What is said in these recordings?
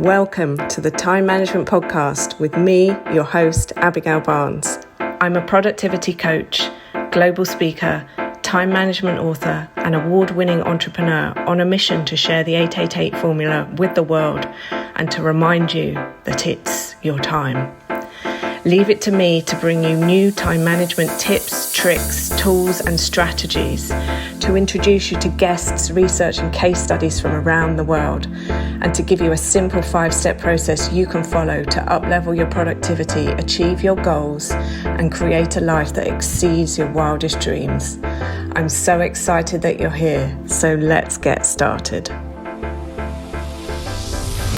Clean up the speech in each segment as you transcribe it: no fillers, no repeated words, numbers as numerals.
Welcome to the Time Management Podcast with me, your host, Abigail Barnes. I'm a productivity coach, global speaker, time management author, and award-winning entrepreneur on a mission to share the 888 formula with the world and to remind you that it's your time. Leave it to me to bring you new time management tips, tricks, tools, and strategies, to introduce you to guests, research, and case studies from around the world, and to give you a simple 5-step process you can follow to uplevel your productivity, achieve your goals, and create a life that exceeds your wildest dreams. I'm so excited that you're here, so let's get started.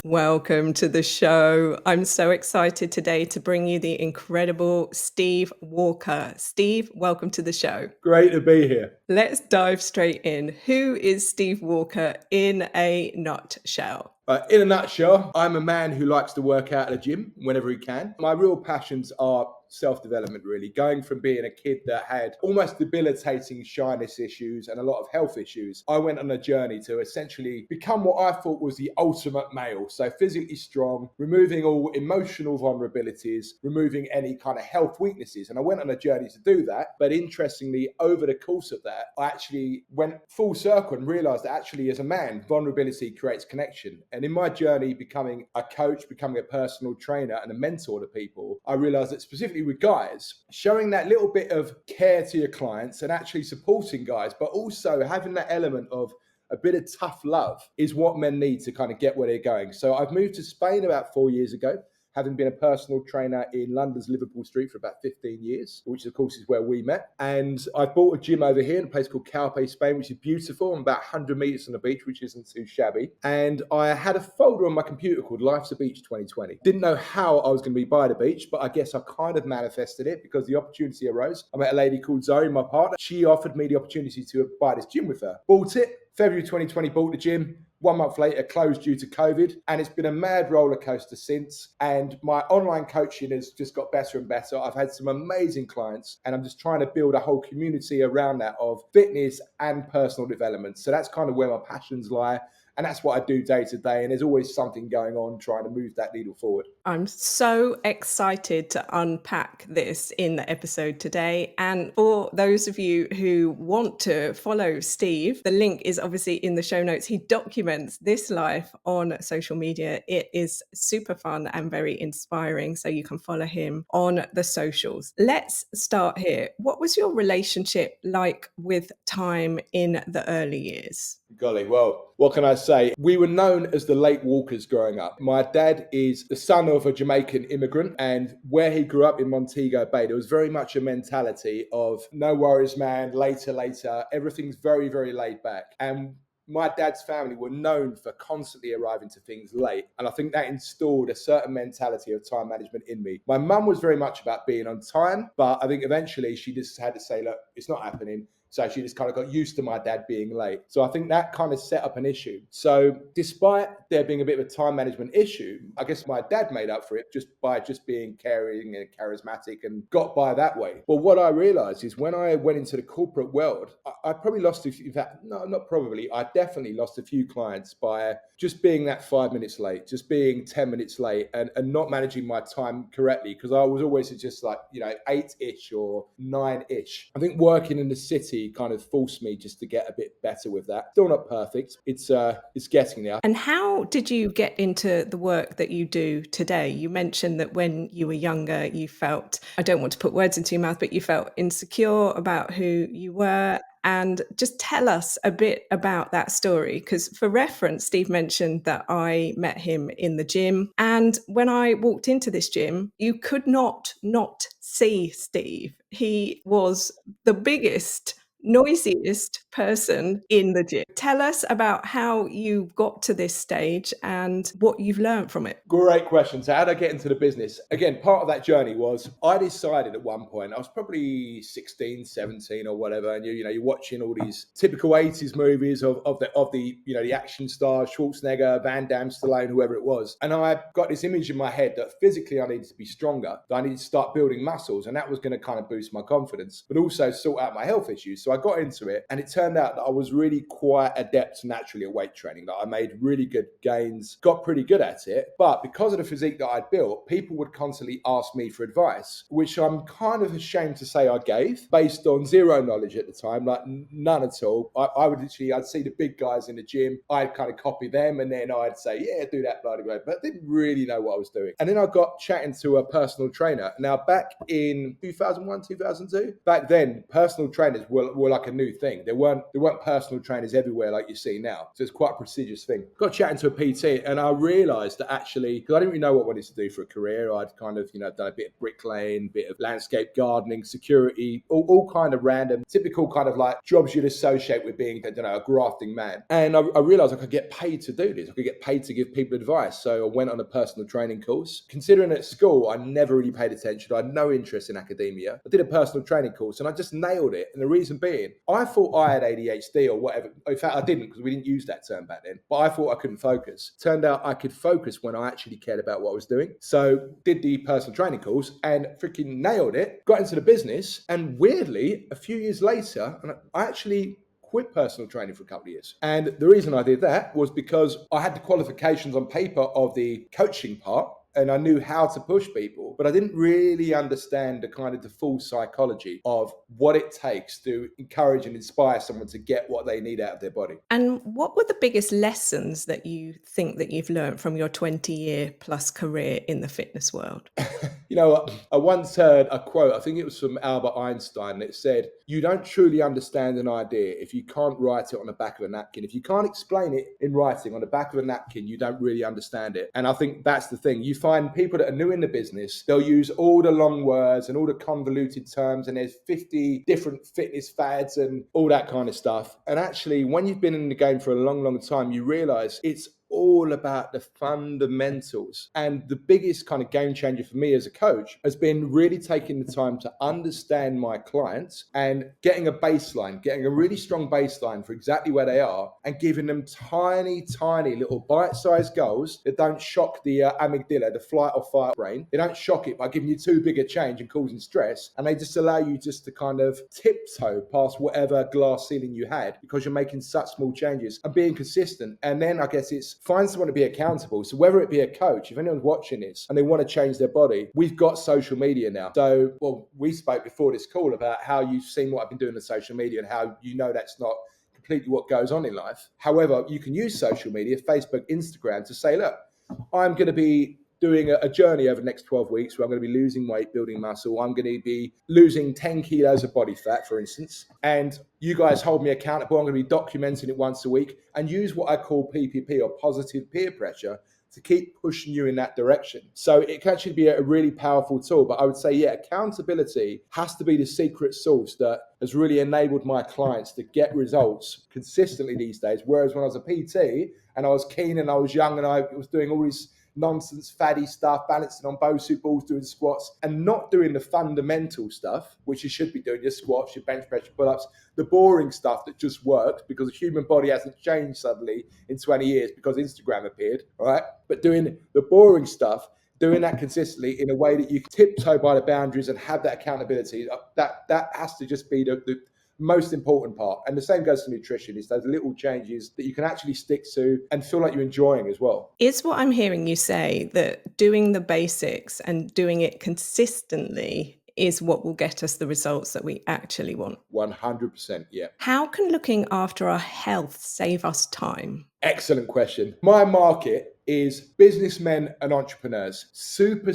Welcome to the show. I'm so excited today to bring you the incredible Steve Walker. Steve, welcome to the show. Great to be here. Let's dive straight in. Who is Steve Walker in a nutshell? In a nutshell, I'm a man who likes to work out at a gym whenever he can. My real passions are self-development, really. Going from being a kid that had almost debilitating shyness issues and a lot of health issues, I went on a journey to essentially become what I thought was the ultimate male. So physically strong, removing all emotional vulnerabilities, removing any kind of health weaknesses. And I went on a journey to do that. But interestingly, over the course of that, I actually went full circle and realized that actually as a man, vulnerability creates connection. And in my journey, becoming a coach, becoming a personal trainer and a mentor to people, I realized that specifically with guys, showing that little bit of care to your clients and actually supporting guys, but also having that element of a bit of tough love is what men need to kind of get where they're going. So I've moved to Spain about 4 years ago, having been a personal trainer in London's Liverpool Street for about 15 years, which of course is where we met. And I bought a gym over here in a place called Calpe, Spain, which is beautiful. I'm about 100 meters from the beach, which isn't too shabby. And I had a folder on my computer called Life's a Beach 2020. Didn't know how I was going to be by the beach, but I guess I kind of manifested it because the opportunity arose. I met a lady called Zoe, my partner. She offered me the opportunity to buy this gym with her. Bought it. February 2020, bought the gym. 1 month later, closed due to COVID. And it's been a mad roller coaster since. And my online coaching has just got better and better. I've had some amazing clients and I'm just trying to build a whole community around that of fitness and personal development. So that's kind of where my passions lie. And that's what I do day to day. And there's always something going on trying to move that needle forward. I'm so excited to unpack this in the episode today. And for those of you who want to follow Steve, the link is obviously in the show notes. He documents this life on social media. It is super fun and very inspiring. So you can follow him on the socials. Let's start here. What was your relationship like with time in the early years? Golly, well, what can I say? We were known as the late Walkers growing up. My dad is the son of a Jamaican immigrant, and where he grew up in Montego Bay, there was very much a mentality of no worries, man, later, everything's very, very laid back. And my dad's family were known for constantly arriving to things late. And I think that installed a certain mentality of time management in me. My mum was very much about being on time, but I think eventually she just had to say, look, it's not happening. So she just kind of got used to my dad being late. So I think that kind of set up an issue. So despite there being a bit of a time management issue, I guess my dad made up for it just by being caring and charismatic and got by that way. But what I realized is when I went into the corporate world, I probably lost a few, in fact, no, not probably, I definitely lost a few clients by just being that 5 minutes late, just being 10 minutes late and not managing my time correctly. Because I was always just like, 8-ish or 9-ish. I think working in the city kind of forced me just to get a bit better with that. Still not perfect. It's getting there. And how did you get into the work that you do today? You mentioned that when you were younger, you felt, I don't want to put words into your mouth, but you felt insecure about who you were. And just tell us a bit about that story. Because for reference, Steve mentioned that I met him in the gym. And when I walked into this gym, you could not see Steve. He was the biggest, noisiest person in the gym. Tell us about how you got to this stage and what you've learned from it. Great question. So how did I get into the business? Again, part of that journey was I decided at one point, I was probably 16, 17 or whatever, and you're watching all these typical 80s movies of the action stars, Schwarzenegger, Van Damme, Stallone, whoever it was. And I got this image in my head that physically I needed to be stronger, that I needed to start building muscles, and that was going to kind of boost my confidence, but also sort out my health issues. So I got into it, and it turned out that I was really quite adept naturally at weight training. That I made really good gains, got pretty good at it. But because of the physique that I'd built, people would constantly ask me for advice, which I'm kind of ashamed to say I gave, based on zero knowledge at the time, like none at all. I'd see the big guys in the gym, I'd kind of copy them, and then I'd say, yeah, do that, blah, blah, blah, but I didn't really know what I was doing. And then I got chatting to a personal trainer. Now, back in 2001, 2002, back then, personal trainers were like a new thing. There weren't personal trainers everywhere like you see now. So it's quite a prestigious thing. Got chatting to a PT, and I realized that actually, because I didn't really know what I wanted to do for a career, I'd kind of, done a bit of bricklaying, bit of landscape gardening, security, all kind of random, typical kind of like jobs you'd associate with being, a grafting man. And I realized I could get paid to do this. I could get paid to give people advice. So I went on a personal training course. Considering at school, I never really paid attention. I had no interest in academia. I did a personal training course and I just nailed it. And the reason being, I thought I had ADHD or whatever. In fact, I didn't, because we didn't use that term back then. But I thought I couldn't focus. Turned out I could focus when I actually cared about what I was doing. So did the personal training course and freaking nailed it. Got into the business. And weirdly, a few years later, and I actually quit personal training for a couple of years. And the reason I did that was because I had the qualifications on paper of the coaching part, and I knew how to push people, but I didn't really understand the full psychology of what it takes to encourage and inspire someone to get what they need out of their body. And what were the biggest lessons that you think that you've learned from your 20-year plus career in the fitness world? I once heard a quote, I think it was from Albert Einstein, and it said, you don't truly understand an idea if you can't write it on the back of a napkin. If you can't explain it in writing on the back of a napkin, you don't really understand it. And I think that's the thing. You find people that are new in the business, they'll use all the long words and all the convoluted terms, and there's 50 different fitness fads and all that kind of stuff. And actually, when you've been in the game for a long, long time, you realize it's all about the fundamentals. And the biggest kind of game changer for me as a coach has been really taking the time to understand my clients and getting a really strong baseline for exactly where they are, and giving them tiny little bite-sized goals that don't shock the amygdala, the flight or fight brain. They don't shock it by giving you too big a change and causing stress, and they just allow you just to kind of tiptoe past whatever glass ceiling you had, because you're making such small changes and being consistent. And then I guess it's find someone to be accountable. So whether it be a coach, if anyone's watching this and they want to change their body, we've got social media now. So, we spoke before this call about how you've seen what I've been doing on social media and how that's not completely what goes on in life. However, you can use social media, Facebook, Instagram, to say, look, I'm going to be doing a journey over the next 12 weeks where I'm going to be losing weight, building muscle. I'm going to be losing 10 kilos of body fat, for instance. And you guys hold me accountable. I'm going to be documenting it once a week and use what I call PPP, or positive peer pressure, to keep pushing you in that direction. So it can actually be a really powerful tool. But I would say, accountability has to be the secret sauce that has really enabled my clients to get results consistently these days. Whereas when I was a PT and I was keen and I was young and I was doing all these nonsense, faddy stuff, balancing on Bosu balls, doing squats, and not doing the fundamental stuff, which you should be doing, your squats, your bench press, your pull-ups, the boring stuff that just works because the human body hasn't changed suddenly in 20 years because Instagram appeared, right? But doing the boring stuff, doing that consistently in a way that you can tiptoe by the boundaries and have that accountability, that has to just be the most important part. And the same goes to nutrition. It's those little changes that you can actually stick to and feel like you're enjoying as well. Is what I'm hearing you say that doing the basics and doing it consistently is what will get us the results that we actually want? 100%, yeah. How can looking after our health save us time? Excellent question. My market is businessmen and entrepreneurs. Super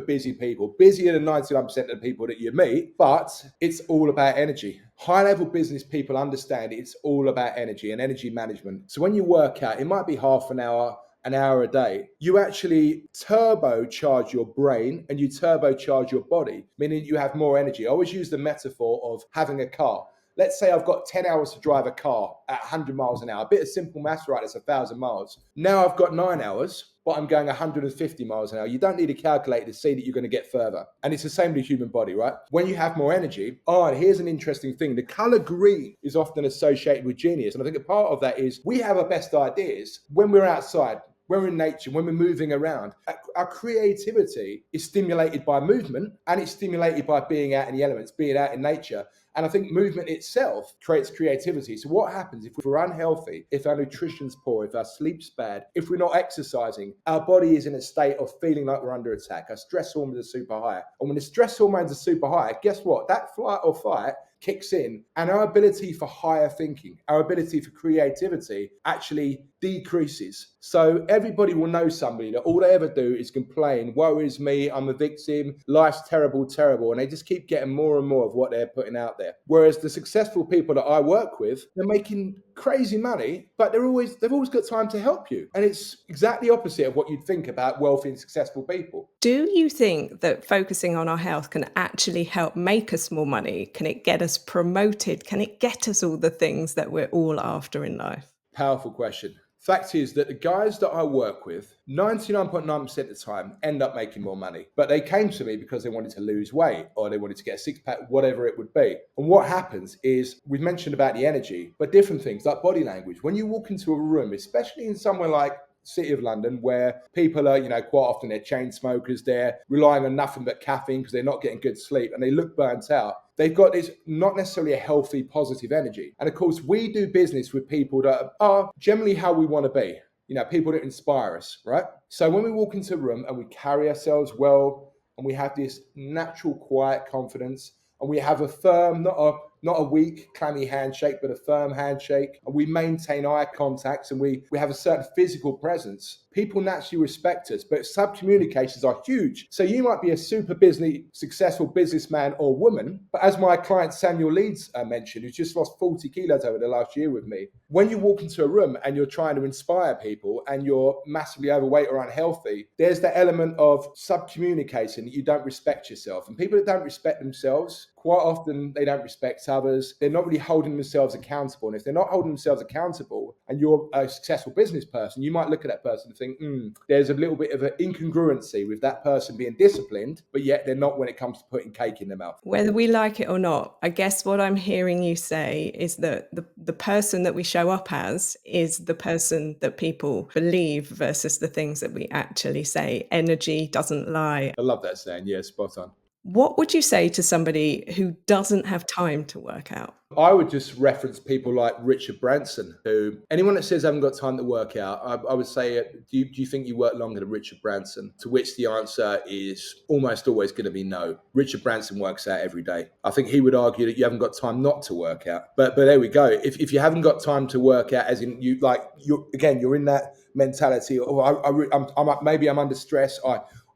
busy people. Busier than 99% of the people that you meet, but it's all about energy. High-level business people understand it's all about energy and energy management. So when you work out, it might be half an hour a day, you actually turbocharge your brain and you turbocharge your body, meaning you have more energy. I always use the metaphor of having a car. Let's say I've got 10 hours to drive a car at 100 miles an hour. A bit of simple maths, right? That's 1,000 miles. Now I've got 9 hours, but I'm going 150 miles an hour. You don't need a calculator to see that you're going to get further. And it's the same with the human body, right? When you have more energy, and here's an interesting thing. The color green is often associated with genius. And I think a part of that is we have our best ideas when we're outside. when we're in nature, when we're moving around, our creativity is stimulated by movement, and it's stimulated by being out in the elements, being out in nature. And I think movement itself creates creativity. So what happens if we're unhealthy, if our nutrition's poor, if our sleep's bad, if we're not exercising, our body is in a state of feeling like we're under attack. Our stress hormones are super high. And when the stress hormones are super high, guess what? That flight or fight kicks in, and our ability for higher thinking, our ability for creativity actually decreases. So everybody will know somebody that all they ever do is complain, woe is me, I'm a victim, life's terrible, terrible, and they just keep getting more and more of what they're putting out there. Whereas the successful people that I work with, they're making crazy money, but they've always got time to help you. And it's exactly opposite of what you'd think about wealthy and successful people. Do you think that focusing on our health can actually help make us more money? Can it get us promoted? Can it get us all the things that we're all after in life? Powerful question. Fact is that the guys that I work with, 99.9% of the time, end up making more money. But they came to me because they wanted to lose weight, or they wanted to get a six pack, whatever it would be. And what happens is, we've mentioned about the energy, but different things like body language. When you walk into a room, especially in somewhere like City of London, where people are, quite often they're chain smokers, they're relying on nothing but caffeine because they're not getting good sleep and they look burnt out. They've got this not necessarily a healthy, positive energy. And of course, we do business with people that are generally how we want to be, people that inspire us, right? So when we walk into a room and we carry ourselves well, and we have this natural, quiet confidence, and we have a firm, not a weak, clammy handshake, but a firm handshake, and we maintain eye contacts, and we have a certain physical presence, people naturally respect us. But sub-communications are huge. So you might be a super successful businessman or woman, but as my client Samuel Leeds mentioned, who's just lost 40 kilos over the last year with me, when you walk into a room and you're trying to inspire people and you're massively overweight or unhealthy, there's the element of sub-communication that you don't respect yourself. And people that don't respect themselves, quite often they don't respect others. They're not really holding themselves accountable. And if they're not holding themselves accountable and you're a successful business person, you might look at that person and think, there's a little bit of an incongruency with that person being disciplined, but yet they're not when it comes to putting cake in their mouth. Whether we like it or not, I guess what I'm hearing you say is that the person that we show up as is the person that people believe versus the things that we actually say. Energy doesn't lie. I love that saying. Yeah, spot on. What would you say to somebody who doesn't have time to work out? I would just reference people like Richard Branson, who anyone that says I haven't got time to work out, I would say, do you think you work longer than Richard Branson? To which the answer is almost always going to be no. Richard Branson works out every day. I think he would argue that you haven't got time not to work out. But there we go. If you haven't got time to work out, as in you're in that mentality, or maybe I'm under stress.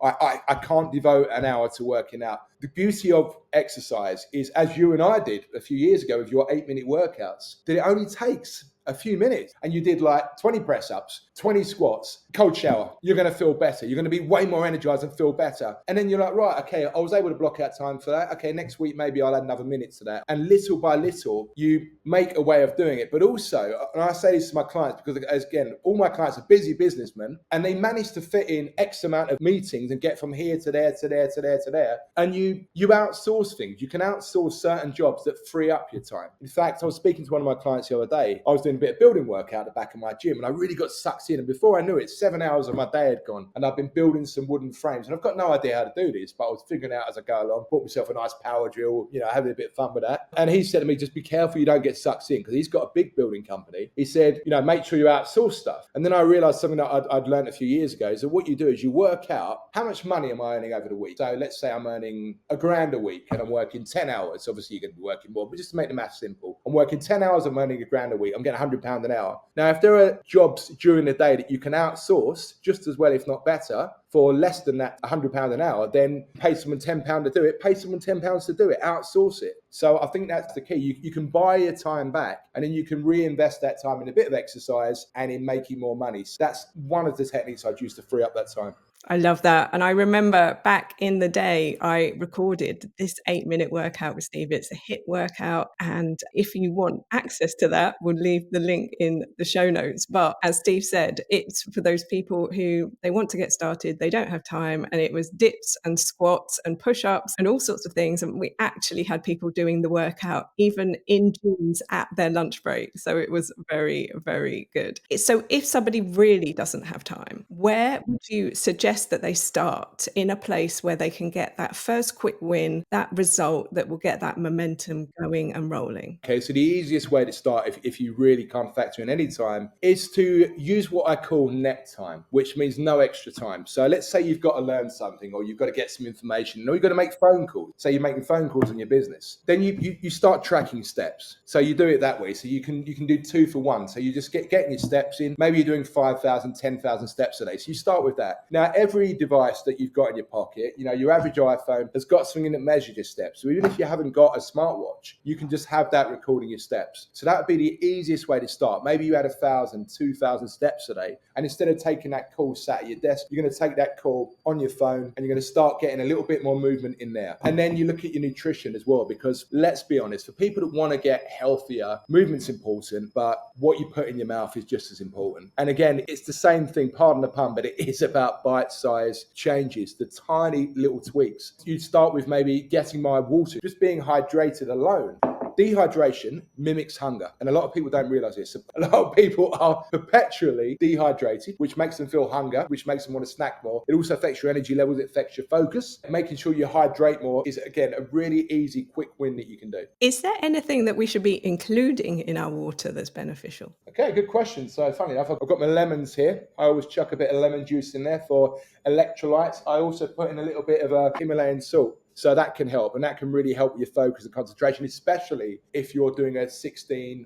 I can't devote an hour to working out. The beauty of exercise is, as you and I did a few years ago with your 8-minute workouts, that it only takes a few minutes, and you did like 20 press-ups, 20 squats, cold shower. You're going to feel better. You're going to be way more energized and feel better. And then you're like, right, okay, I was able to block out time for that. Okay, next week, maybe I'll add another minute to that. And little by little, you make a way of doing it. But also, and I say this to my clients because, again, all my clients are busy businessmen, and they manage to fit in X amount of meetings and get from here to there, to there, to there, to there. And you outsource things. You can outsource certain jobs that free up your time. In fact, I was speaking to one of my clients the other day. I was doing a bit of building work out the back of my gym, and I really got sucked in. And before I knew it, 7 hours of my day had gone, and I've been building some wooden frames. And I've got no idea how to do this, but I was figuring out as I go along. Bought myself a nice power drill, having a bit of fun with that. And he said to me, just be careful you don't get sucked in, because he's got a big building company. He said, make sure you outsource stuff. And then I realized something that I'd learned a few years ago, is that what you do is you work out how much money am I earning over the week. So let's say I'm earning $1,000 a week and I'm working 10 hours. Obviously you're going to be working more, but just to make the math simple, I'm working 10 hours, I'm earning $1,000 a week, I'm getting £100 an hour. Now, if there are jobs during the day that you can outsource just as well, if not better, for less than that £100 an hour, then pay someone £10 to do it, pay someone £10 to do it, outsource it. So I think that's the key. You can buy your time back, and then you can reinvest that time in a bit of exercise and in making more money. So that's one of the techniques I'd use to free up that time. I love that. And I remember back in the day, I recorded this 8-minute workout with Steve. It's a HIIT workout. And if you want access to that, we'll leave the link in the show notes. But as Steve said, it's for those people who they want to get started, they don't have time. And it was dips and squats and push-ups and all sorts of things. And we actually had people doing the workout, even in gyms at their lunch break. So it was very, very good. So if somebody really doesn't have time, where would you suggest that they start in a place where they can get that first quick win, that result that will get that momentum going and rolling? Okay, so the easiest way to start, if you really can't factor in any time, is to use what I call net time, which means no extra time. So let's say you've got to learn something, or you've got to get some information, or you've got to make phone calls. Say you're making phone calls in your business. Then you start tracking steps. So you do it that way. So you can do 2 for 1. So you just getting your steps in. Maybe you're doing 5,000, 10,000 steps a day. So you start with that. Now, every device that you've got in your pocket, your average iPhone has got something that measures your steps. So even if you haven't got a smartwatch, you can just have that recording your steps. So that would be the easiest way to start. Maybe you had 1,000, 2,000 steps a day. And instead of taking that call sat at your desk, you're going to take that call on your phone and you're going to start getting a little bit more movement in there. And then you look at your nutrition as well, because let's be honest, for people that want to get healthier, movement's important, but what you put in your mouth is just as important. And again, it's the same thing, pardon the pun, but it is about bite-sized changes, the tiny little tweaks. You start with maybe getting my water, just being hydrated alone. Dehydration mimics hunger, and a lot of people don't realize this. A lot of people are perpetually dehydrated, which makes them feel hunger, which makes them want to snack more. It also affects your energy levels, it affects your focus. Making sure you hydrate more is, again, a really easy, quick win that you can do. Is there anything that we should be including in our water that's beneficial? Okay, good question. So funny enough, I've got my lemons here. I always chuck a bit of lemon juice in there for electrolytes. I also put in a little bit of a Himalayan salt. So that can help, and that can really help with your focus and concentration, especially if you're doing a 16-8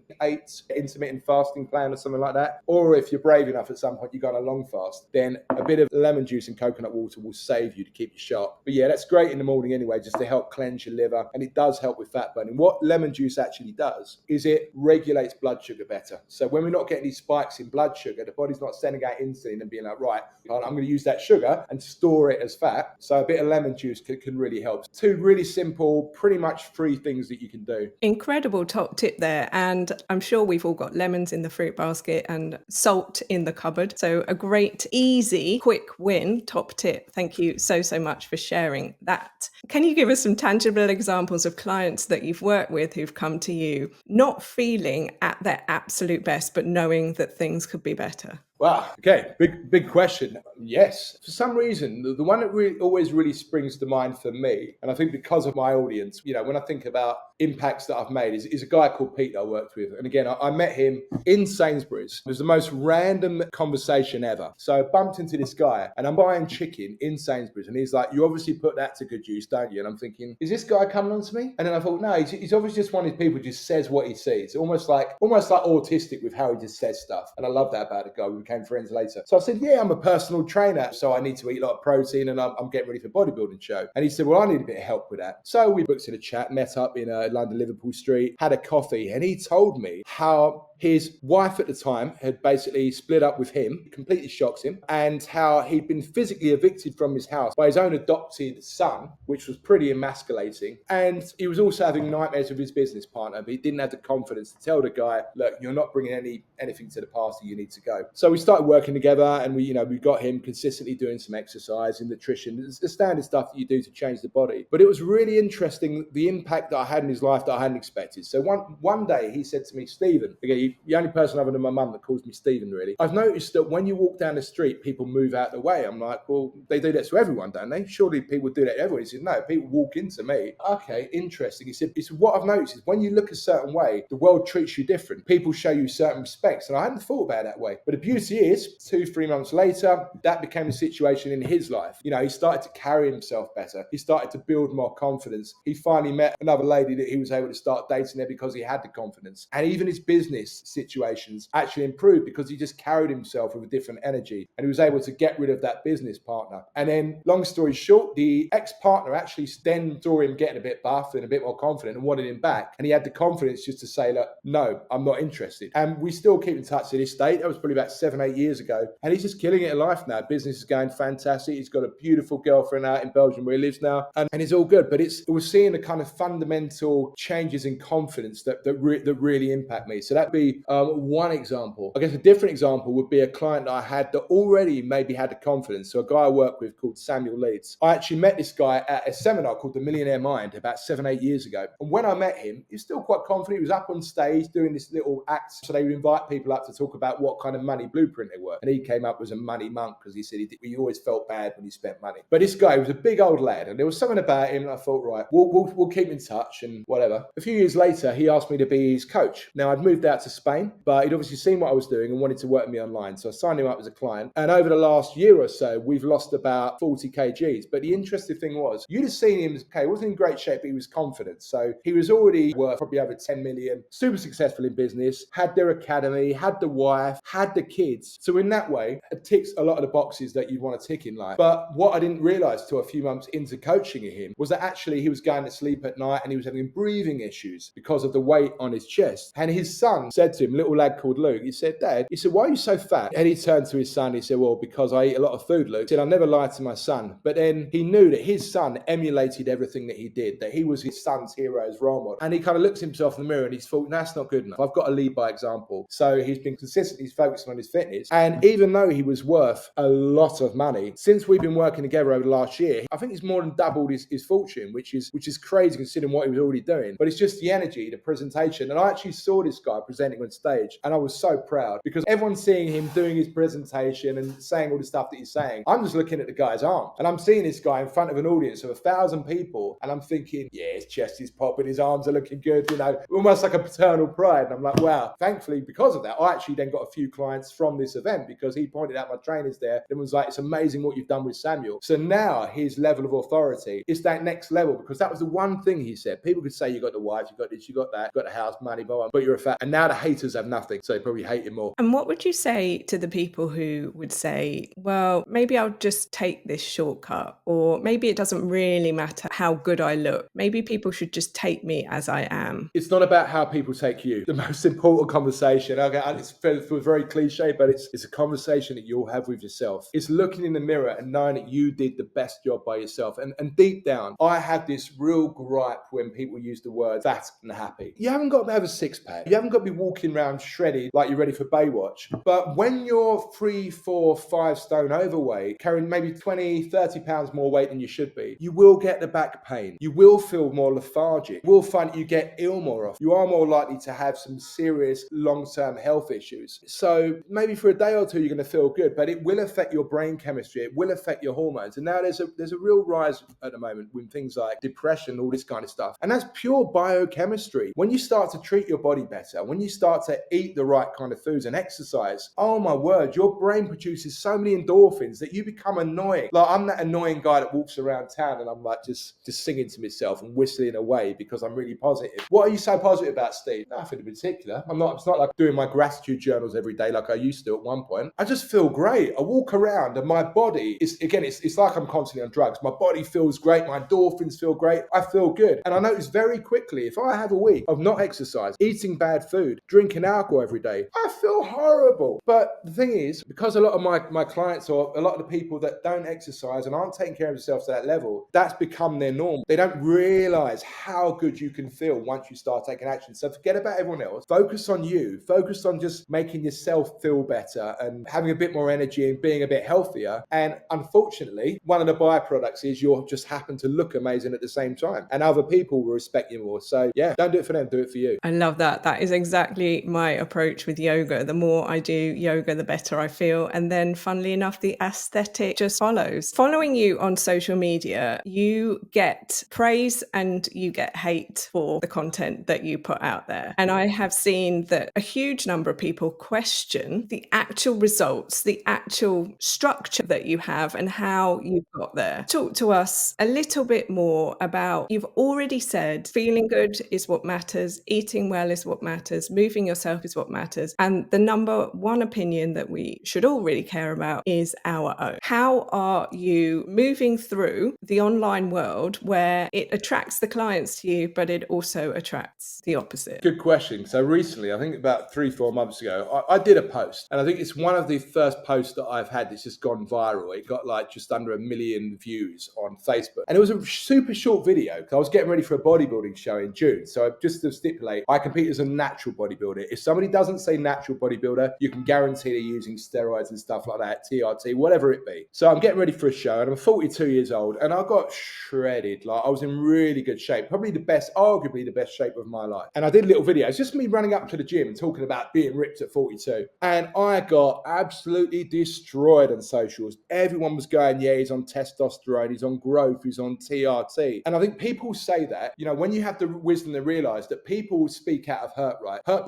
intermittent fasting plan or something like that. Or if you're brave enough at some point, you go on a long fast, then a bit of lemon juice and coconut water will save you to keep you sharp. But yeah, that's great in the morning anyway, just to help cleanse your liver, and it does help with fat burning. What lemon juice actually does is it regulates blood sugar better. So when we're not getting these spikes in blood sugar, the body's not sending out insulin and being like, right, I'm going to use that sugar and store it as fat. So a bit of lemon juice can really help. 2 really simple, pretty much free things that you can do. Incredible top tip there. And I'm sure we've all got lemons in the fruit basket and salt in the cupboard. So a great, easy, quick win top tip. Thank you so much for sharing that. Can you give us some tangible examples of clients that you've worked with who've come to you not feeling at their absolute best, but knowing that things could be better? Wow. Okay. Big question. Yes. For some reason, the one that always really springs to mind for me, and I think because of my audience, when I think about impacts that I've made, is a guy called Pete that I worked with. And again, I met him in Sainsbury's. It was the most random conversation ever. So I bumped into this guy and I'm buying chicken in Sainsbury's. And he's like, you obviously put that to good use, don't you? And I'm thinking, is this guy coming on to me? And then I thought, no, he's obviously just one of these people who just says what he sees. Almost like autistic with how he just says stuff. And I love that about the guy. We became friends later. So I said, yeah, I'm a personal trainer, so I need to eat a lot of protein and I'm getting ready for a bodybuilding show. And he said, well, I need a bit of help with that. So we booked in a chat, met up in London, Liverpool Street, had a coffee, and he told me how his wife at the time had basically split up with him, completely shocks him, and how he'd been physically evicted from his house by his own adopted son, which was pretty emasculating. And he was also having nightmares with his business partner, but he didn't have the confidence to tell the guy, look, you're not bringing anything to the party, you need to go. So we started working together, and we got him consistently doing some exercise and nutrition. It's the standard stuff that you do to change the body. But it was really interesting, the impact that I had in his life that I hadn't expected. So one day he said to me, Stephen, again, the only person other than my mum that calls me Stephen, really. I've noticed that when you walk down the street, people move out the way. I'm like, well, they do that to everyone, don't they? Surely people do that to everyone. He said, no, people walk into me. Okay, interesting. He said, it's what I've noticed is when you look a certain way, the world treats you different. People show you certain respects. And I hadn't thought about it that way. But the beauty is, 2-3 months later, that became a situation in his life. He started to carry himself better. He started to build more confidence. He finally met another lady that he was able to start dating there because he had the confidence. And even his business situations actually improved because he just carried himself with a different energy, and he was able to get rid of that business partner. And then, long story short, the ex-partner actually then saw him getting a bit buff and a bit more confident and wanted him back. And he had the confidence just to say, look, no, I'm not interested. And we still keep in touch to this date. That was probably about 7-8 years ago. And he's just killing it in life now. Business is going fantastic. He's got a beautiful girlfriend out in Belgium where he lives now. And it's all good. But it was seeing the kind of fundamental changes in confidence that really impact me. So that'd be be one example. I guess a different example would be a client that I had that already maybe had the confidence. So a guy I work with called Samuel Leeds. I actually met this guy at a seminar called The Millionaire Mind about 7-8 years ago. And when I met him, he was still quite confident. He was up on stage doing this little act. So they would invite people up to talk about what kind of money blueprint they were. And he came up as a money monk because he said he always felt bad when he spent money. But this guy was a big old lad, and there was something about him, and I thought, right, we'll keep in touch and whatever. A few years later, he asked me to be his coach. Now, I'd moved out to Spain, but he'd obviously seen what I was doing and wanted to work with me online. So I signed him up as a client. And over the last year or so, we've lost about 40 kgs. But the interesting thing was, you'd have seen him, okay, he wasn't in great shape, but he was confident. So he was already worth probably over 10 million, super successful in business, had their academy, had the wife, had the kids. So in that way, it ticks a lot of the boxes that you'd want to tick in life. But what I didn't realize till a few months into coaching him was that actually he was going to sleep at night and he was having breathing issues because of the weight on his chest. And his son said to him, little lad called Luke, he said, Dad, he said, why are you so fat? And he turned to his son, he said, well, because I eat a lot of food, Luke. He said, I never lied to my son. But then he knew that his son emulated everything that he did, that he was his son's hero's role model. And he kind of looks at himself in the mirror and he's thought, that's not good enough. I've got to lead by example. So he's been consistently focusing on his fitness. And even though he was worth a lot of money, since we've been working together over the last year, I think he's more than doubled his fortune, which is crazy considering what he was already doing. But it's just the energy, the presentation. And I actually saw this guy presenting on stage and I was so proud because everyone's seeing him doing his presentation and saying all the stuff that he's saying. I'm just looking at the guy's arm and I'm seeing this guy in front of an audience of 1,000 people and I'm thinking, yeah, his chest is popping, his arms are looking good, you know, almost like a paternal pride. And I'm like, wow. Thankfully, because of that, I actually then got a few clients from this event because he pointed out my trainers there and was like, it's amazing what you've done with Samuel. So now his level of authority is that next level because that was the one thing he said. People could say you got the wife, you got this, you got that, you got the house, money, blah, blah, but you're a fat. And now the haters have nothing. So they probably hate him more. And what would you say to the people who would say, well, maybe I'll just take this shortcut, or maybe it doesn't really matter how good I look. Maybe people should just take me as I am. It's not about how people take you. The most important conversation, okay, it feels very cliche, but it's a conversation that you'll have with yourself. It's looking in the mirror and knowing that you did the best job by yourself. And deep down, I have this real gripe when people use the word fat and happy. You haven't got to have a six-pack. You haven't got to be walking around shredded like you're ready for Baywatch. But when you're 3, 4, 5 stone overweight, carrying maybe 20, 30 pounds more weight than you should be, you will get the back pain. You will feel more lethargic. You will find you get ill more often. You are more likely to have some serious long-term health issues. So maybe for a day or two, you're going to feel good, but it will affect your brain chemistry. It will affect your hormones. And now there's a real rise at the moment with things like depression, all this kind of stuff. And that's pure biochemistry. When you start to treat your body better, when you start to eat the right kind of foods and exercise, oh my word, your brain produces so many endorphins that you become annoying. Like I'm that annoying guy that walks around town and I'm like just singing to myself and whistling away because I'm really positive. What are you so positive about, Steve? Nothing in particular. It's not like doing my gratitude journals every day like I used to at one point. I just feel great. I walk around and my body is, again, it's like I'm constantly on drugs. My body feels great. My endorphins feel great. I feel good. And I notice very quickly, if I have a week of not exercise, eating bad food, drinking alcohol every day, I feel horrible. But the thing is, because a lot of my clients or a lot of the people that don't exercise and aren't taking care of themselves to that level, that's become their norm. They don't realize how good you can feel once you start taking action. So forget about everyone else. Focus on you. Focus on just making yourself feel better and having a bit more energy and being a bit healthier. And unfortunately, one of the byproducts is you'll just happen to look amazing at the same time. And other people will respect you more. So yeah, don't do it for them, do it for you. I love that. That is exactly my approach with yoga. The more I do yoga, the better I feel. And then funnily enough, the aesthetic just follows. Following you on social media, you get praise and you get hate for the content that you put out there. And I have seen that a huge number of people question the actual results, the actual structure that you have and how you got there. Talk to us a little bit more about, you've already said feeling good is what matters, eating well is what matters, moving yourself is what matters. And the number one opinion that we should all really care about is our own. How are you moving through the online world where it attracts the clients to you, but it also attracts the opposite? Good question. So recently, I think about 3-4 months ago, I did a post, and I think it's one of the first posts that I've had that's just gone viral. It got like just under 1 million views on Facebook, and it was a super short video because I was getting ready for a bodybuilding show in June. So just to stipulate, I compete as a natural bodybuilder. bodybuilder. If somebody doesn't say natural bodybuilder, you can guarantee they're using steroids and stuff like that, TRT, whatever it be. So I'm getting ready for a show and I'm 42 years old and I got shredded. Like I was in really good shape, probably arguably the best shape of my life. And I did little videos, just me running up to the gym and talking about being ripped at 42. And I got absolutely destroyed on socials. Everyone was going, yeah, he's on testosterone, he's on growth, he's on TRT. And I think people say that, when you have the wisdom to realize that people speak out of hurt, right? Hurt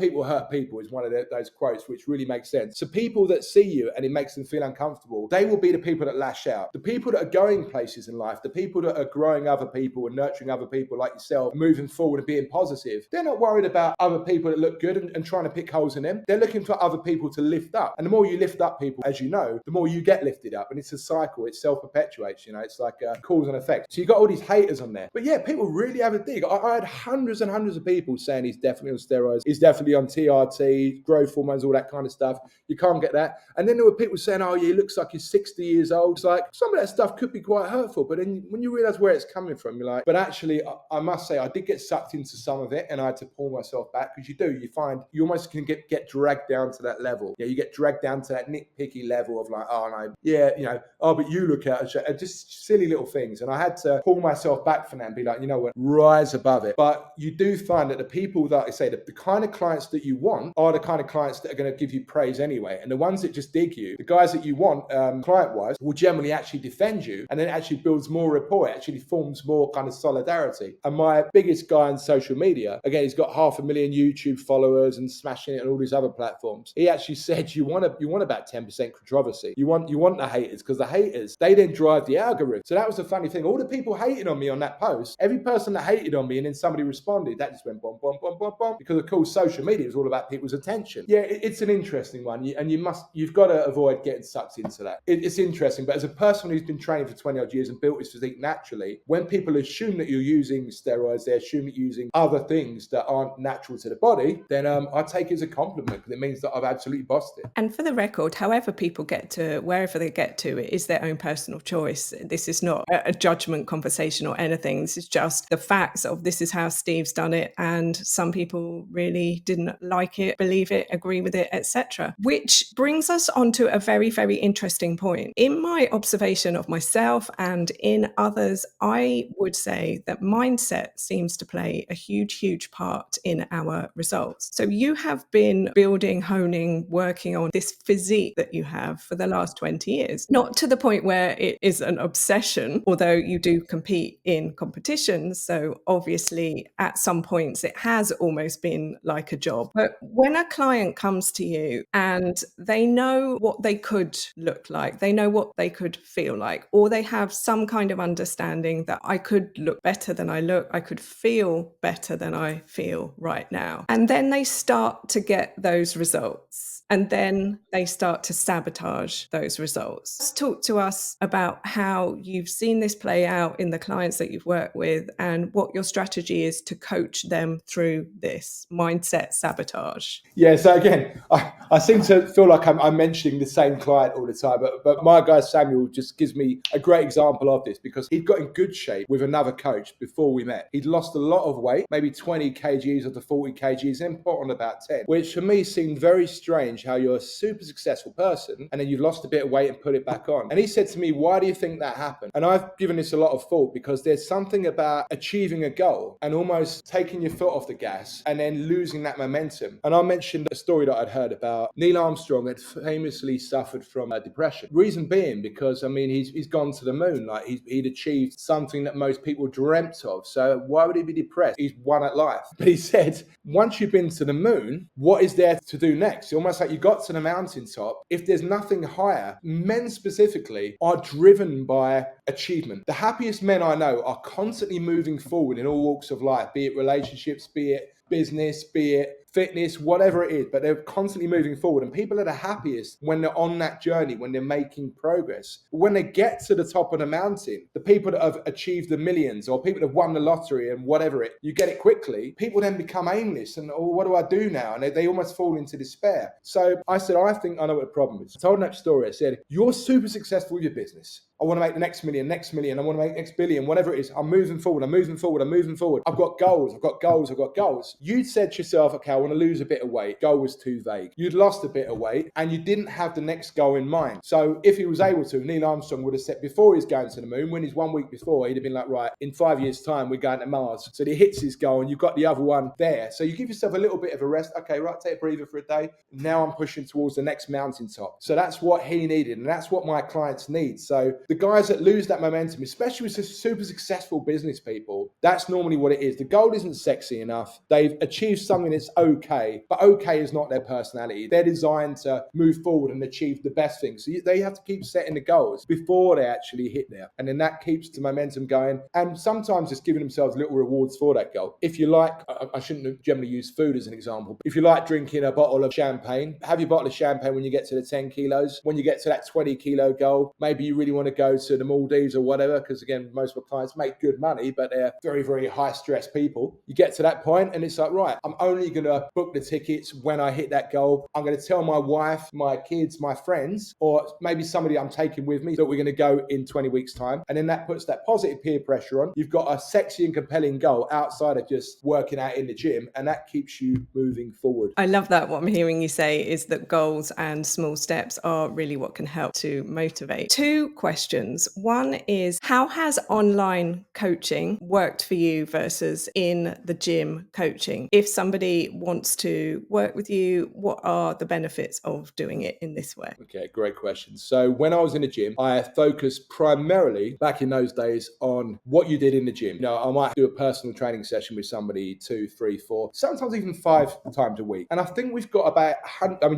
people is one of those quotes which really makes sense. So people that see you and it makes them feel uncomfortable, they will be the people that lash out. The people that are going places in life, the people that are growing other people and nurturing other people like yourself, moving forward and being positive, they're not worried about other people that look good and trying to pick holes in them. They're looking for other people to lift up. And the more you lift up people, as you know, the more you get lifted up. And it's a cycle. It self-perpetuates, it's like a cause and effect. So you got all these haters on there. But yeah, people really have a dig. I had hundreds and hundreds of people saying he's definitely on steroids, he's definitely on TRT, growth hormones, all that kind of stuff. You can't get that. And then there were people saying, oh yeah, he looks like he's 60 years old. It's like, some of that stuff could be quite hurtful. But then when you realize where it's coming from, you're like, but actually, I must say, I did get sucked into some of it and I had to pull myself back, because you find you almost can get dragged down to that level. Yeah, you get dragged down to that nitpicky level of like, oh no, yeah, but you look at it, just silly little things. And I had to pull myself back from that and be like, you know what, rise above it. But you do find that the people that I say, the kind of clients that you want are the kind of clients that are going to give you praise anyway. And the ones that just dig you, the guys that you want client-wise, will generally actually defend you, and then it actually builds more rapport. It actually forms more kind of solidarity. And my biggest guy on social media, again, he's got 500,000 YouTube followers and smashing it on all these other platforms. He actually said, you want about 10% controversy. You want the haters, because the haters, they then drive the algorithm. So that was the funny thing. All the people hating on me on that post, every person that hated on me and then somebody responded, that just went bomb, bomb, bomb, bomb, bomb. Because of course, social media is all about people's attention. Yeah, it's an interesting one. And you've got to avoid getting sucked into that. It's interesting. But as a person who's been training for 20 odd years and built his physique naturally, when people assume that you're using steroids, they assume that you're using other things that aren't natural to the body, then I take it as a compliment, because it means that I've absolutely bossed it. And for the record, however people get to wherever they get to, it is their own personal choice. This is not a judgment conversation or anything. This is just the facts of this is how Steve's done it. And some people really didn't like it, believe it, agree with it, etc. Which brings us on to a very, very interesting point. In my observation of myself and in others, I would say that mindset seems to play a huge, huge part in our results. So you have been building, honing, working on this physique that you have for the last 20 years. Not to the point where it is an obsession, although you do compete in competitions. So obviously at some points it has almost been like a job. But when a client comes to you and they know what they could look like, they know what they could feel like, or they have some kind of understanding that I could look better than I look, I could feel better than I feel right now. And then they start to get those results. And then they start to sabotage those results. Talk to us about how you've seen this play out in the clients that you've worked with and what your strategy is to coach them through this mindset sabotage. Yeah, so again, I seem to feel like I'm mentioning the same client all the time, but my guy Samuel just gives me a great example of this, because he'd got in good shape with another coach before we met. He'd lost a lot of weight, maybe 20 kgs of the 40 kgs, then put on about 10, which for me seemed very strange, how you're a super successful person and then you've lost a bit of weight and put it back on. And he said to me, why do you think that happened? And I've given this a lot of thought, because there's something about achieving a goal and almost taking your foot off the gas and then losing that momentum. And I mentioned a story that I'd heard about Neil Armstrong had famously suffered from depression. Reason being, because he's gone to the moon, like he'd achieved something that most people dreamt of. So why would he be depressed? He's won at life. But he said, once you've been to the moon, what is there to do next? It's almost like you got to the mountaintop. If there's nothing higher, men specifically are driven by achievement. The happiest men I know are constantly moving forward in all walks of life, be it relationships, be it business, be it fitness, whatever it is, but they're constantly moving forward. And people are the happiest when they're on that journey, when they're making progress. But when they get to the top of the mountain, the people that have achieved the millions or people that have won the lottery and whatever it, you get it quickly, people then become aimless and, oh, what do I do now? And they almost fall into despair. So I said, I think I know what the problem is. I told them that story. I said, you're super successful with your business. I want to make the next million. I want to make the next billion, whatever it is. I'm moving forward. I've got goals. You'd said to yourself, okay, I want want to lose a bit of weight. Goal was too vague. You'd lost a bit of weight and you didn't have the next goal in mind. So if he was able to, Neil Armstrong would have said before he's going to the moon, when he's 1 week before, he'd have been like, right, in 5 years' time, we're going to Mars. So he hits his goal and you've got the other one there. So you give yourself a little bit of a rest. Okay, right, take a breather for a day. Now I'm pushing towards the next mountaintop. So that's what he needed. And that's what my clients need. So the guys that lose that momentum, especially with super successful business people, that's normally what it is. The goal isn't sexy enough. They've achieved something that's okay, but okay is not their personality. They're designed to move forward and achieve the best things. So they have to keep setting the goals before they actually hit there. And then that keeps the momentum going. And sometimes just giving themselves little rewards for that goal. If you like, I shouldn't generally use food as an example. If you like drinking a bottle of champagne, have your bottle of champagne when you get to the 10 kilos. When you get to that 20 kilo goal, maybe you really want to go to the Maldives or whatever, because again, most of my clients make good money, but they're very, very high stress people. You get to that point and it's like, right, I'm only going to book the tickets when I hit that goal. I'm going to tell my wife, my kids, my friends, or maybe somebody I'm taking with me that we're going to go in 20 weeks time. And then that puts that positive peer pressure on. You've got a sexy and compelling goal outside of just working out in the gym, and that keeps you moving forward. I love that. What I'm hearing you say is that goals and small steps are really what can help to motivate. 2 questions. One is, how has online coaching worked for you versus in the gym coaching? If somebody wants to work with you, what are the benefits of doing it in this way? Okay, great question. So when I was in the gym, I focused primarily back in those days on what you did in the gym. You know, I might do a personal training session with somebody 2, 3, 4, sometimes even 5 times a week. And I think we've got about,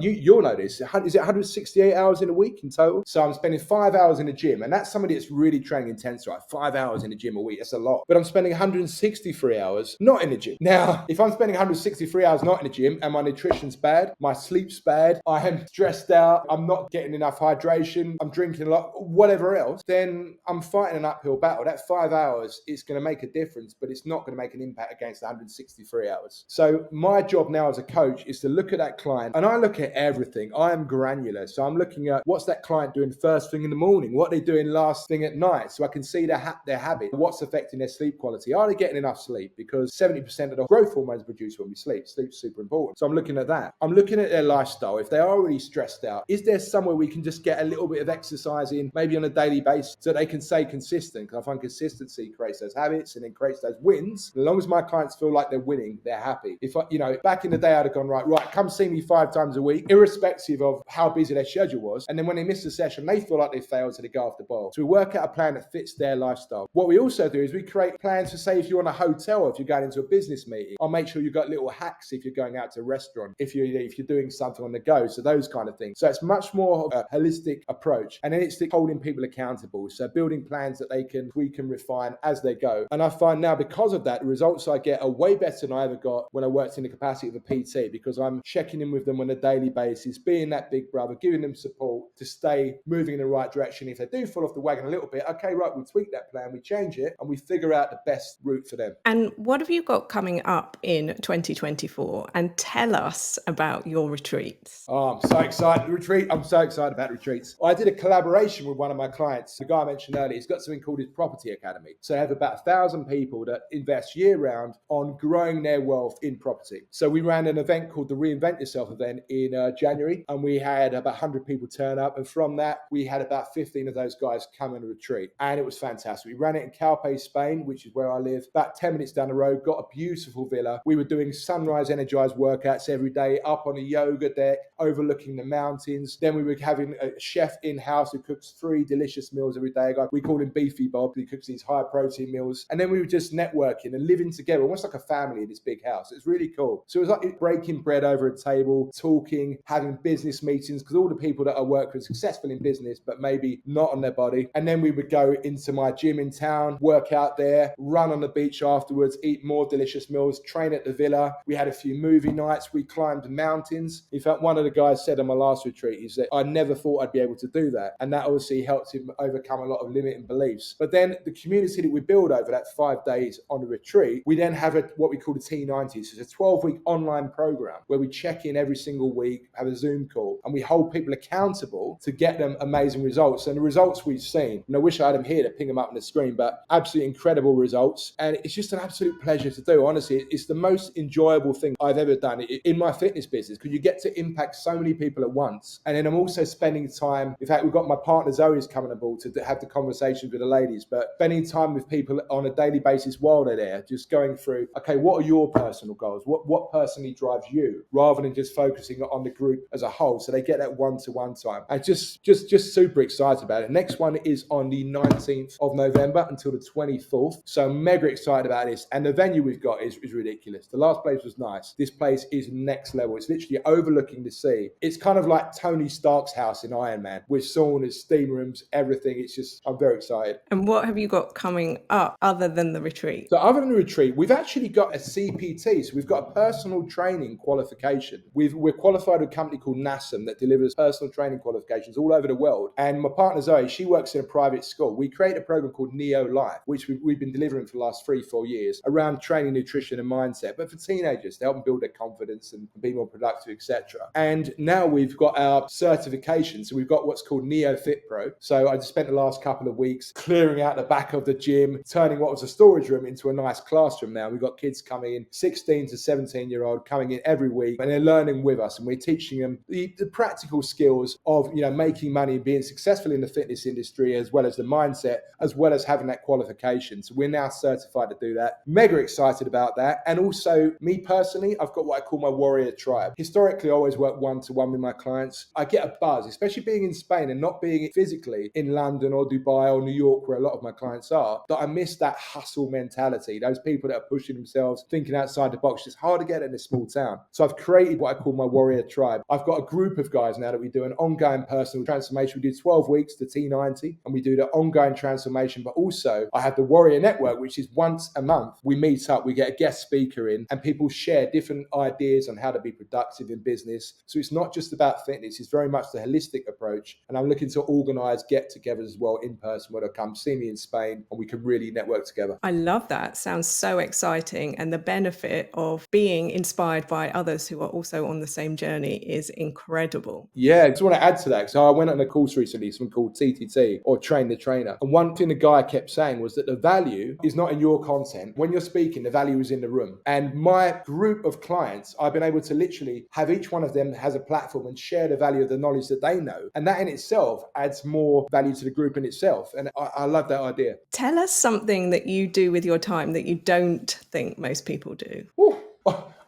you'll know this, is it 168 hours in a week in total? So I'm spending 5 hours in the gym, and that's somebody that's really training intense, right? 5 hours in the gym a week, that's a lot. But I'm spending 163 hours not in the gym. Now, if I'm spending 163 hours not in the gym and my nutrition's bad, my sleep's bad, I am stressed out, I'm not getting enough hydration, I'm drinking a lot, whatever else, then I'm fighting an uphill battle. That 5 hours is going to make a difference, but it's not going to make an impact against 163 hours. So my job now as a coach is to look at that client, and I look at everything. I am granular. So I'm looking at what's that client doing first thing in the morning, what they're doing last thing at night, so I can see their habit, what's affecting their sleep quality. Are they getting enough sleep? Because 70% of the growth hormones produced when we sleep. Sleep's super important. So I'm looking at that. I'm looking at their lifestyle. If they are already stressed out, is there somewhere we can just get a little bit of exercise in, maybe on a daily basis, so they can stay consistent? Because I find consistency creates those habits and then creates those wins. As long as my clients feel like they're winning, they're happy. If back in the day, I'd have gone, right, come see me 5 times a week, irrespective of how busy their schedule was. And then when they miss a session, they feel like they failed, so they go off the ball. So we work out a plan that fits their lifestyle. What we also do is we create plans for, say, if you're on a hotel, if you're going into a business meeting, I'll make sure you've got little hacks if you're going out to a restaurant, if you're doing something on the go. So those kind of things. So it's much more of a holistic approach. And then it's holding people accountable. So building plans that we can refine as they go. And I find now, because of that, the results I get are way better than I ever got when I worked in the capacity of a PT, because I'm checking in with them on a daily basis, being that big brother, giving them support to stay moving in the right direction. If they do fall off the wagon a little bit, okay, right, we tweak that plan, we change it, and we figure out the best route for them. And what have you got coming up in 2024? And tell us about your retreats. Oh, I'm so excited. I'm so excited about retreats. I did a collaboration with one of my clients, the guy I mentioned earlier. He's got something called his Property Academy. So they have about 1,000 people that invest year round on growing their wealth in property. So we ran an event called the Reinvent Yourself event in January, and we had about 100 people turn up. And from that, we had about 15 of those guys come on a retreat. And it was fantastic. We ran it in Calpe, Spain, which is where I live, about 10 minutes down the road, got a beautiful villa. We were doing sunrise energized workouts every day, up on a yoga deck, overlooking the mountains. Then we were having a chef in-house who cooks 3 delicious meals every day. We call him Beefy Bob. He cooks these high protein meals. And then we were just networking and living together, almost like a family in this big house. It's really cool. So it was like breaking bread over a table, talking, having business meetings, because all the people that I work with are successful in business, but maybe not on their body. And then we would go into my gym in town, work out there, run on the beach afterwards, eat more delicious meals, train at the villa. We had a few movie nights. We climbed mountains. In fact, one of the guys said on my last retreat, he said, I never thought I'd be able to do that. And that obviously helped him overcome a lot of limiting beliefs. But then the community that we build over that 5 days on the retreat, we then have what we call the T90s. So it's a 12-week online program where we check in every single week, have a Zoom call, and we hold people accountable to get them amazing results. And the results we've seen, and I wish I had them here to ping them up on the screen, but absolutely incredible results. And it's just an absolute pleasure to do. Honestly, it's the most enjoyable thing I've ever done in my fitness business, because you get to impact so many people at once. And then I'm also spending time, in fact, we've got my partner Zoe's coming aboard to have the conversations with the ladies, but spending time with people on a daily basis while they're there, just going through, okay, what are your personal goals? What personally drives you, rather than just focusing on the group as a whole. So they get that one-to-one time. And just super excited about it. Next one is on the 19th of November until the 24th. So I'm mega excited about this. And the venue we've got is ridiculous. The last place was nice. This place is next level. It's literally overlooking the sea. It's kind of like Tony Stark's house in Iron Man, with saunas, steam rooms, everything. It's just, I'm very excited. And what have you got coming up other than the retreat? So other than the retreat, we've actually got a CPT. So we've got a personal training qualification. We're qualified with a company called NASM that delivers personal training qualifications all over the world. And my partner Zoe, she works in a private school. We create a program called Neo Life, which we've been delivering for the last 3-4 years around training, nutrition and mindset, but for teenagers to help them build their confidence and be more productive, etc. And now we've got our certification. So we've got what's called Neo Fit Pro. So I just spent the last couple of weeks clearing out the back of the gym, turning what was a storage room into a nice classroom now. We've got kids coming in, 16 to 17-year-old coming in every week, and they're learning with us, and we're teaching them the practical skills of, making money and being successful in the fitness industry, as well as the mindset, as well as having that qualification. So we're now certified to do that. Mega excited about that. And also, me personally, I've got what I call my warrior tribe. Historically, I always work one-to-one with my clients. I get a buzz, especially being in Spain and not being physically in London or Dubai or New York, where a lot of my clients are, that I miss that hustle mentality. Those people that are pushing themselves, thinking outside the box. It's hard to get in a small town. So I've created what I call my warrior tribe. I've got a group of guys now that we do an ongoing personal transformation. We do 12 weeks to T90, and we do the ongoing transformation. But also I have the Warrior Network, which is once a month. We meet up, we get a guest speaker in, and people share different ideas on how to be productive in business. So it's not just about fitness. It's very much the holistic approach. And I'm looking to organize get-togethers as well in person, where they'll come see me in Spain and we can really network together. I love that. Sounds so exciting. And the benefit of being inspired by others who are also on the same journey is incredible. Yeah, I just want to add to that. So I went on a course recently, something called TTT, or Train the Trainer. And one thing the guy kept saying was that the value is not in your content. When you're speaking, the value is in the room. And my group of clients, I've been able to literally have each one of them has a platform and share the value of the knowledge that they know. And that in itself adds more value to the group in itself. And I love that idea. Tell us something that you do with your time that you don't think most people do. Ooh.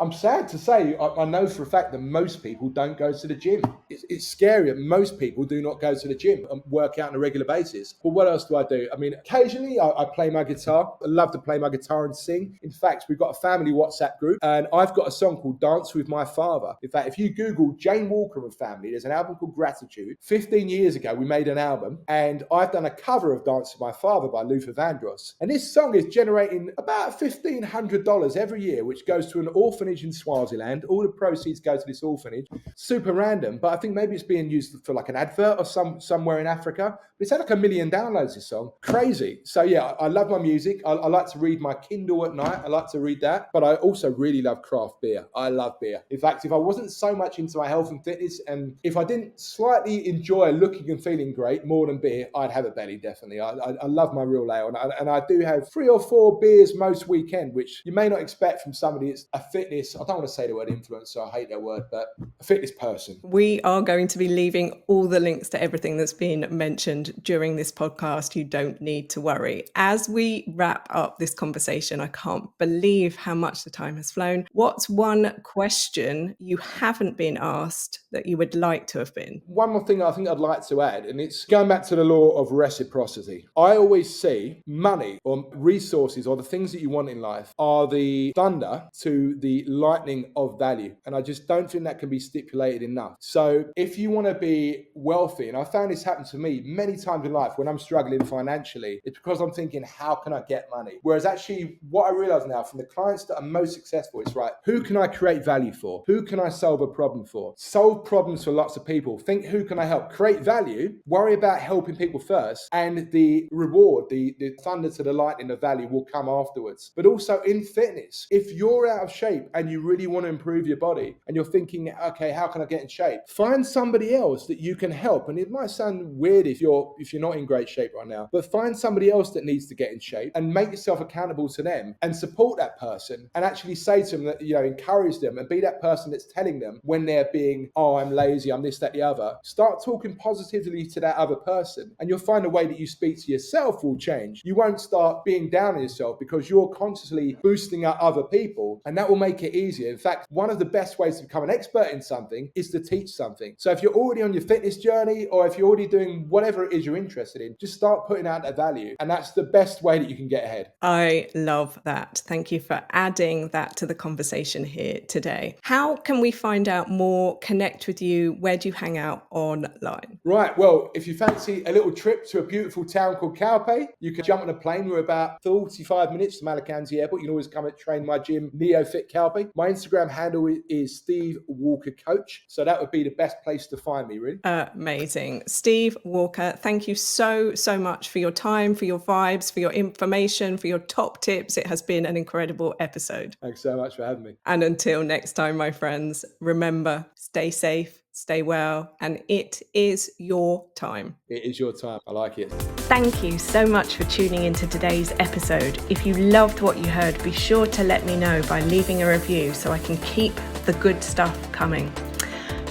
I'm sad to say, I know for a fact that most people don't go to the gym. It's scary that most people do not go to the gym and work out on a regular basis. But what else do I do? I mean, occasionally I play my guitar. I love to play my guitar and sing. In fact, we've got a family WhatsApp group, and I've got a song called Dance With My Father. In fact, if you Google Jane Walker and Family, there's an album called Gratitude. 15 years ago, we made an album, and I've done a cover of Dance With My Father by Luther Vandross. And this song is generating about $1,500 every year, which goes to an orphanage in Swaziland. All the proceeds go to this orphanage. Super random, but I think maybe it's being used for like an advert or somewhere in Africa. But it's had like 1 million downloads, this song. Crazy. So yeah, I love my music. I like to read my Kindle at night. I like to read that. But I also really love craft beer. I love beer. In fact, if I wasn't so much into my health and fitness, and if I didn't slightly enjoy looking and feeling great more than beer, I'd have a belly, definitely. I love my real ale. And I do have 3 or 4 beers most weekend, which you may not expect from somebody that's a fitness, I don't want to say the word influencer, I hate that word, but a fitness person. We are going to be leaving all the links to everything that's been mentioned during this podcast. You don't need to worry. As we wrap up this conversation, I can't believe how much the time has flown. What's one question you haven't been asked that you would like to have been? One more thing I think I'd like to add, and it's going back to the law of reciprocity. I always see money or resources or the things that you want in life are the thunder to the lightning of value. And I just don't think that can be stipulated enough. So if you want to be wealthy, and I found this happen to me many times in life when I'm struggling financially, it's because I'm thinking, how can I get money? Whereas actually what I realize now from the clients that are most successful, it's right, who can I create value for? Who can I solve a problem for? Solve problems for lots of people. Think, who can I help? Create value, worry about helping people first, and the reward, the thunder to the lightning of value will come afterwards. But also in fitness, if you're out of shape and you really want to improve your body and you're thinking, okay, how can I get in shape? Find somebody else that you can help. And it might sound weird if you're not in great shape right now, but find somebody else that needs to get in shape and make yourself accountable to them and support that person and actually say to them that, encourage them and be that person that's telling them when they're being, oh, I'm lazy, I'm this, that, the other. Start talking positively to that other person and you'll find the way that you speak to yourself will change. You won't start being down on yourself because you're consciously boosting up other people, and that will make it easier. In fact, one of the best ways to become an expert in something is to teach something. So if you're already on your fitness journey or if you're already doing whatever it is you're interested in, just start putting out that value. And that's the best way that you can get ahead. I love that. Thank you for adding that to the conversation here today. How can we find out more, connect with you? Where do you hang out online? Right. Well, if you fancy a little trip to a beautiful town called Calpe, you can jump on a plane. We're about 45 minutes from Alicante Airport. You can always come and train my gym, NeoFit Calpe. My Instagram handle is Steve Walker Coach. So that would be the best place to find me, really. Amazing. Steve Walker, thank you so much for your time, for your vibes, for your information, for your top tips. It has been an incredible episode. Thanks so much for having me. And until next time, my friends, remember, stay safe, stay well, and it is your time. It is your time. I like it. Thank you so much for tuning into today's episode. If you loved what you heard, be sure to let me know by leaving a review so I can keep the good stuff coming.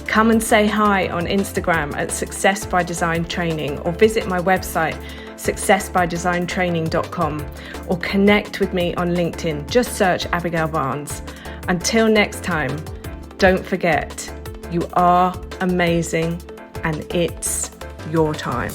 Come and say hi on Instagram at Success by Design Training or visit my website successbydesigntraining.com or connect with me on LinkedIn. Just search Abigail Barnes. Until next time, don't forget, you are amazing and it's your time.